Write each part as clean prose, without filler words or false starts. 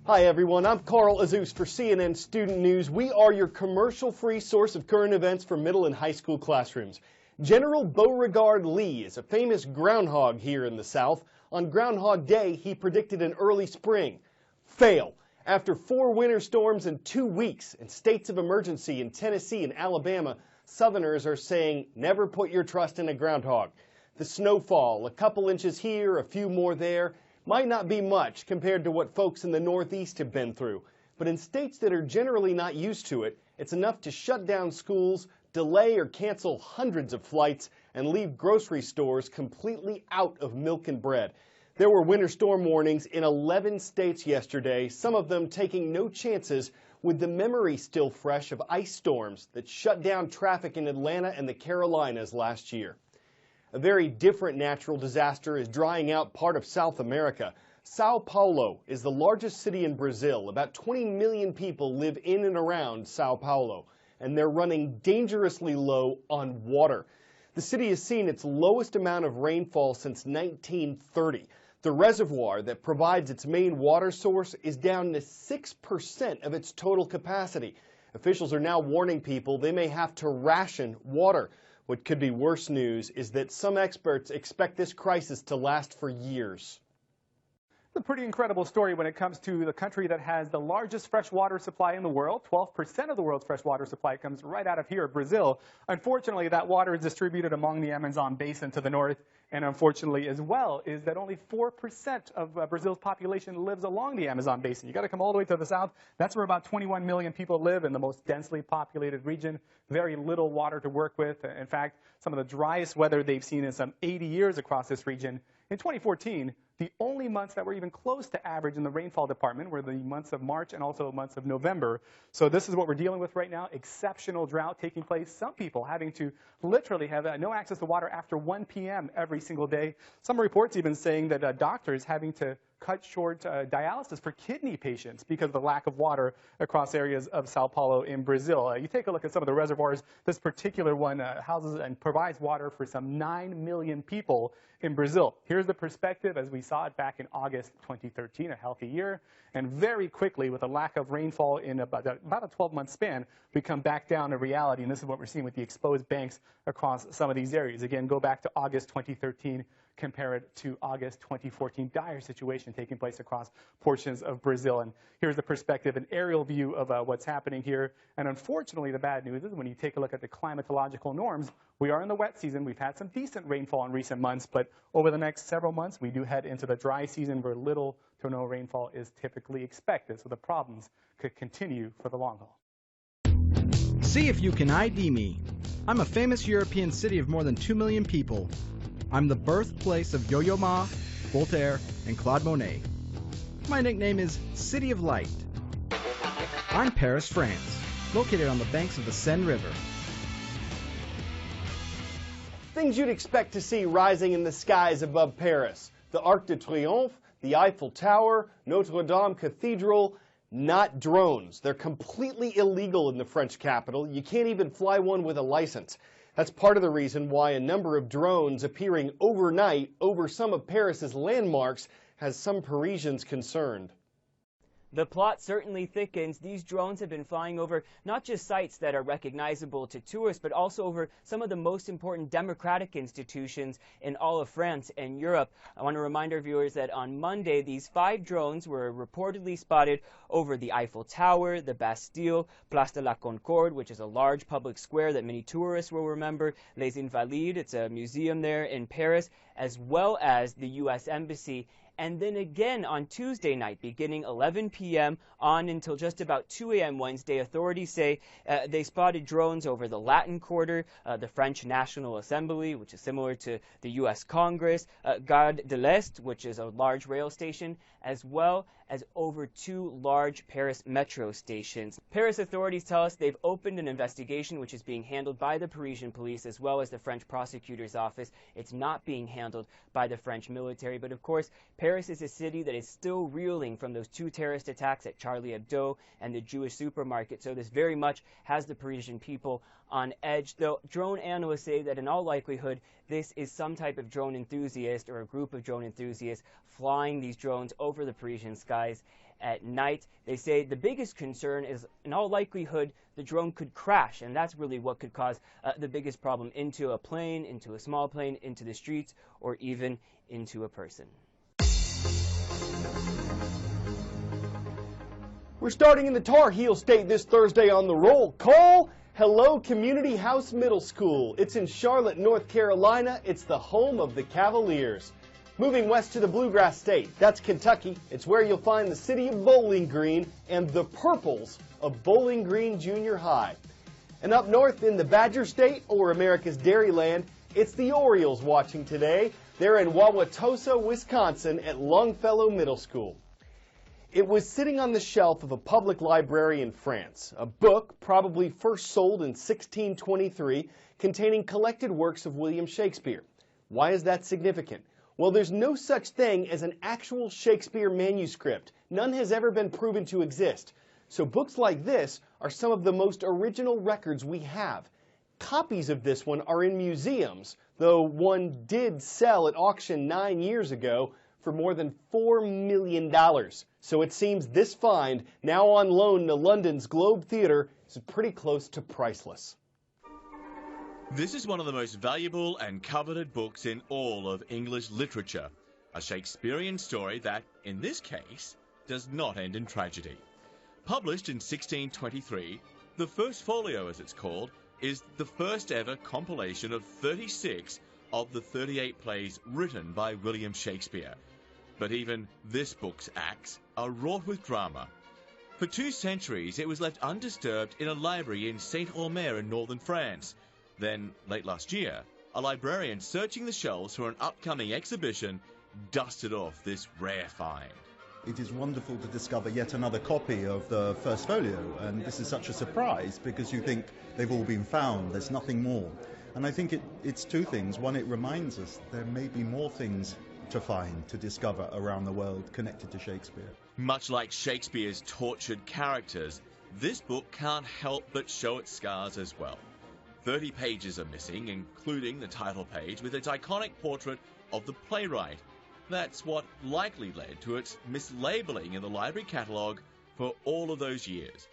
Hi everyone, I'm Carl Azus for CNN Student News. We are your commercial-free source of current events for middle and high school classrooms. General Beauregard Lee is a famous groundhog here in the South. On Groundhog Day, he predicted an early spring. Fail. After 4 winter storms in 2 weeks and states of emergency in Tennessee and Alabama, Southerners are saying never put your trust in a groundhog. The snowfall, a couple inches here, a few more there, might not be much compared to what folks in the Northeast have been through. But in states that are generally not used to it, it's enough to shut down schools, delay or cancel hundreds of flights, and leave grocery stores completely out of milk and bread. There were winter storm warnings in 11 states yesterday, some of them taking no chances, with the memory still fresh of ice storms that shut down traffic in Atlanta and the Carolinas last year. A very different natural disaster is drying out part of South America. Sao Paulo is the largest city in Brazil. About 20 million people live in and around Sao Paulo, and they're running dangerously low on water. The city has seen its lowest amount of rainfall since 1930. The reservoir that provides its main water source is down to 6% of its total capacity. Officials are now warning people they may have to ration water. What could be worse news is that some experts expect this crisis to last for years. It's a pretty incredible story when it comes to the country that has the largest freshwater supply in the world. 12% of the world's freshwater supply comes right out of here, Brazil. Unfortunately, that water is distributed among the Amazon basin to the north. And unfortunately as well is that only 4% of Brazil's population lives along the Amazon basin. You got to come all the way to the south. That's where about 21 million people live in the most densely populated region. Very little water to work with. In fact, some of the driest weather they've seen in some 80 years across this region. In 2014, the only months that were even close to average in the rainfall department were the months of March and also months of November. So this is what we're dealing with right now, exceptional drought taking place. Some people having to literally have no access to water after 1 p.m. every single day. Some reports even saying that doctors having to cut short dialysis for kidney patients because of the lack of water across areas of Sao Paulo in Brazil. You take a look at some of the reservoirs. This particular one houses and provides water for some 9 million people in Brazil. Here's the perspective as we saw it back in August 2013, a healthy year. And very quickly, with a lack of rainfall in about a 12-month span, we come back down to reality. And this is what we're seeing with the exposed banks across some of these areas. Again, go back to August 2013. Compare it to August 2014, dire situation taking place across portions of Brazil. And here's the perspective, an aerial view of what's happening here. And unfortunately, the bad news is when you take a look at the climatological norms, we are in the wet season. We've had some decent rainfall in recent months, but over the next several months, we do head into the dry season where little to no rainfall is typically expected. So the problems could continue for the long haul. See if you can ID me. I'm a famous European city of more than 2 million people. I'm the birthplace of Yo-Yo Ma, Voltaire, and Claude Monet. My nickname is City of Light. I'm Paris, France, located on the banks of the Seine River. Things you'd expect to see rising in the skies above Paris. The Arc de Triomphe, the Eiffel Tower, Notre Dame Cathedral, not drones. They're completely illegal in the French capital. You can't even fly one with a license. That's part of the reason why a number of drones appearing overnight over some of Paris's landmarks has some Parisians concerned. The plot certainly thickens. These drones have been flying over not just sites that are recognizable to tourists, but also over some of the most important democratic institutions in all of France and Europe. I want to remind our viewers that on Monday, these 5 drones were reportedly spotted over the Eiffel Tower, the Bastille, Place de la Concorde, which is a large public square that many tourists will remember, Les Invalides, it's a museum there in Paris, as well as the U.S. Embassy. And then again on Tuesday night, beginning 11 p.m. on until just about 2 a.m. Wednesday, authorities say they spotted drones over the Latin Quarter, the French National Assembly, which is similar to the U.S. Congress, Gare de l'Est, which is a large rail station, as well as over 2 large Paris metro stations. Paris authorities tell us they've opened an investigation which is being handled by the Parisian police as well as the French prosecutor's office. It's not being handled by the French military, but of course, Paris is a city that is still reeling from those 2 terrorist attacks at Charlie Hebdo and the Jewish supermarket, so this very much has the Parisian people on edge, though drone analysts say that in all likelihood this is some type of drone enthusiast or a group of drone enthusiasts flying these drones over the Parisian skies. at night. They say the biggest concern is, in all likelihood, the drone could crash, and that's really what could cause the biggest problem into a plane, into a small plane, into the streets, or even into a person. We're starting in the Tar Heel State this Thursday on The Roll. Cole, hello Community House Middle School. It's in Charlotte, North Carolina. It's the home of the Cavaliers. Moving west to the Bluegrass State, that's Kentucky. It's where you'll find the city of Bowling Green and the Purples of Bowling Green Junior High. And up north in the Badger State, or America's Dairyland, it's the Orioles watching today. They're in Wauwatosa, Wisconsin at Longfellow Middle School. It was sitting on the shelf of a public library in France, a book probably first sold in 1623 containing collected works of William Shakespeare. Why is that significant? Well, there's no such thing as an actual Shakespeare manuscript. None has ever been proven to exist. So books like this are some of the most original records we have. Copies of this one are in museums, though one did sell at auction 9 years ago for more than $4 million. So it seems this find, now on loan to London's Globe Theatre, is pretty close to priceless. This is one of the most valuable and coveted books in all of English literature. A Shakespearean story that, in this case, does not end in tragedy. Published in 1623, the First Folio, as it's called, is the first ever compilation of 36 of the 38 plays written by William Shakespeare. But even this book's acts are wrought with drama. For 2 centuries, it was left undisturbed in a library in Saint-Omer in northern France. Then, late last year, a librarian searching the shelves for an upcoming exhibition dusted off this rare find. It is wonderful to discover yet another copy of the First Folio, and this is such a surprise because you think they've all been found, there's nothing more. And I think it's 2 things. One, it reminds us there may be more things to find, to discover around the world connected to Shakespeare. Much like Shakespeare's tortured characters, this book can't help but show its scars as well. 30 pages are missing, including the title page with its iconic portrait of the playwright. That's what likely led to its mislabeling in the library catalogue for all of those years.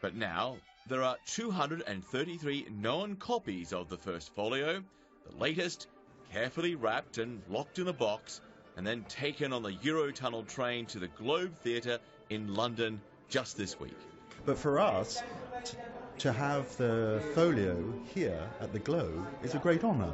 But now, there are 233 known copies of the First Folio, the latest, carefully wrapped and locked in a box, and then taken on the Eurotunnel train to the Globe Theatre in London just this week. But for us, to have the folio here at the Globe is a great honour.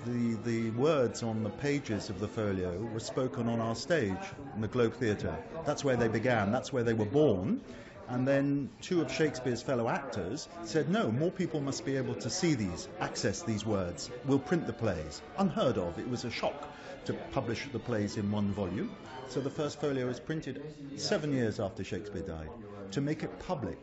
The words on the pages of the folio were spoken on our stage in the Globe Theatre. That's where they began, that's where they were born. And then 2 of Shakespeare's fellow actors said, no, more people must be able to see these, access these words. We'll print the plays. Unheard of. It was a shock to publish the plays in 1 volume. So the First Folio was printed 7 years after Shakespeare died, to make it public.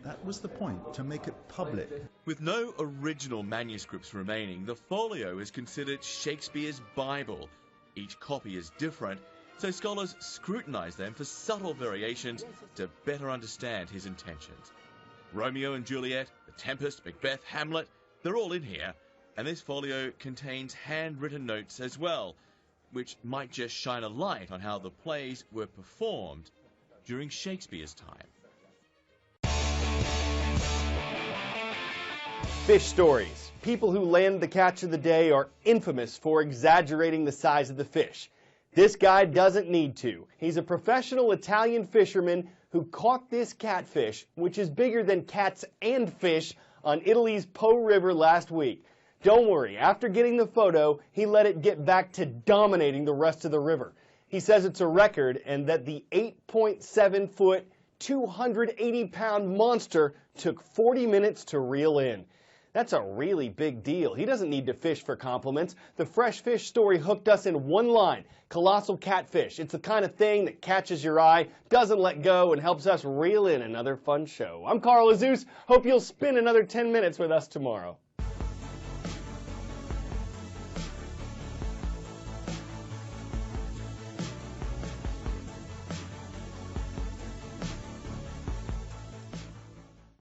That was the point, to make it public. With no original manuscripts remaining, the folio is considered Shakespeare's Bible. Each copy is different, so scholars scrutinize them for subtle variations to better understand his intentions. Romeo and Juliet, The Tempest, Macbeth, Hamlet, they're all in here, and this folio contains handwritten notes as well, which might just shine a light on how the plays were performed during Shakespeare's time. Fish stories. People who land the catch of the day are infamous for exaggerating the size of the fish. This guy doesn't need to. He's a professional Italian fisherman who caught this catfish, which is bigger than cats and fish, on Italy's Po River last week. Don't worry, after getting the photo, he let it get back to dominating the rest of the river. He says it's a record and that the 8.7-foot, 280-pound monster took 40 minutes to reel in. That's a really big deal. He doesn't need to fish for compliments. The Fresh Fish story hooked us in 1 line. Colossal catfish. It's the kind of thing that catches your eye, doesn't let go, and helps us reel in another fun show. I'm Carl Azuz. Hope you'll spend another 10 minutes with us tomorrow.